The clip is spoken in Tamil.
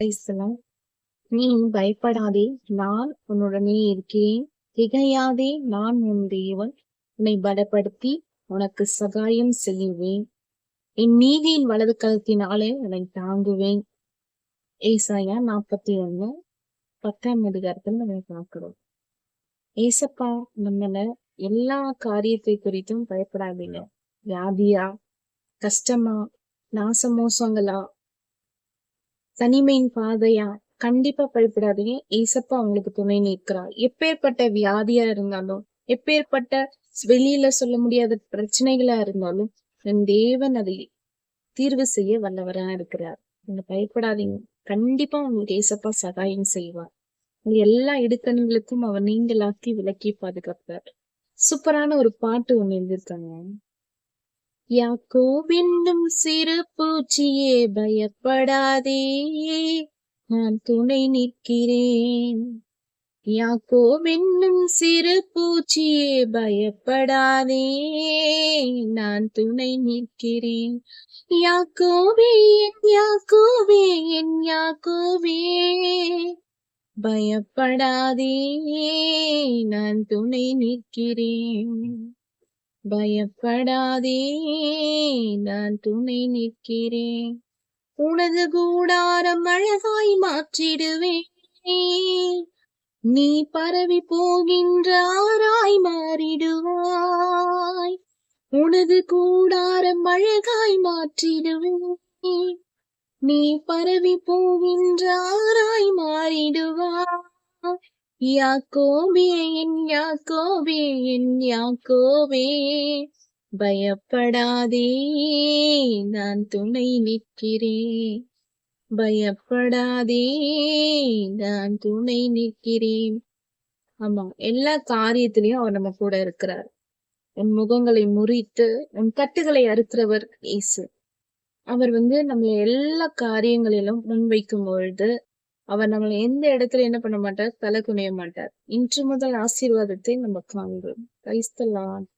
பேசலாம். நீ பயப்படாதே, நான் உன்னுடனே இருக்கிறேன். திகையாதே, நான் உன் தேவன். உன்னை பலப்படுத்தி உனக்கு சகாயம் செய்வேன். என் நீதியின் வலது கரத்தினாலே உன்னை தாங்குவேன். ஏசாயா 41 10ஆம் அதிகாரத்தில் நம்ம பார்க்கிறோம். ஏசப்பா நம்மள எல்லா காரியத்தை குறித்தும் பயப்படாதீங்க. வியாதியா, கஷ்டமா, நாசமோசங்களா, தனிமையின் பாதையா, கண்டிப்பா பயப்படாதீங்க. ஏசப்பா உங்களுக்கு துணை நிற்கிறார். எப்பேற்பட்ட வியாதியா இருந்தாலும், எப்பேற்பட்ட வெளியில சொல்ல முடியாத பிரச்சனைகளா இருந்தாலும், என் தேவன் அதை தீர்வு செய்ய வல்லவரா இருக்கிறார். நீங்க பயப்படாதீங்க. கண்டிப்பா உங்களுக்கு ஏசப்பா சகாயம் செய்வார். உங்க எல்லா இடுக்கண்களுக்கும் அவர் நீங்களாக்கி விலக்கி பாதுகாப்பார். சூப்பரான ஒரு பாட்டு ஒண்ணு எழுதியிருக்காங்க. யாக்கோபென்னும் சிறு பூச்சியே பயப்படாதே, நான் துணை நிற்கிறேன். யாக்கோபென்னும் சிறு பூச்சியே பயப்படாதே, நான் துணை நிற்கிறேன். யாக்கோபே என் யாக்கோபே என் யாக்கோபே பயப்படாதே, நான் துணை நிற்கிறேன். பயப்படாதே, நான் துணை நிற்கிறேன். உனது கூடாரம் அழகாய் மாற்றிடுவேன். நீ பரவி போகின்ற ஆராய் மாறிடுவாய். உனது கூடாரம் அழகாய் மாற்றிடுவேன். நீ பரவி போகின்ற ஆராய் மாறிடுவாய். யாக்கோபே என் யாக்கோபே என் யாக்கோபே பயப்படாதே, நான் துணை நிற்கிறேன். பயப்படாதே, நான் துணை நிற்கிறேன். ஆமா, எல்லா காரியத்திலையும் அவர் நம்ம கூட இருக்கிறார். உன் முகங்களை முறித்து உன் கட்டுகளை அறுக்கிறவர் இயேசு. அவர் நம்மள எல்லா காரியங்களிலும் முன்வைக்கும் பொழுது அவர் நம்மளை எந்த இடத்துல என்ன பண்ண மாட்டார், தலை குனிய மாட்டார். இன்று முதல் ஆசீர்வாதத்தை நம்ம காண்போம். கிறிஸ்து லார்ட்.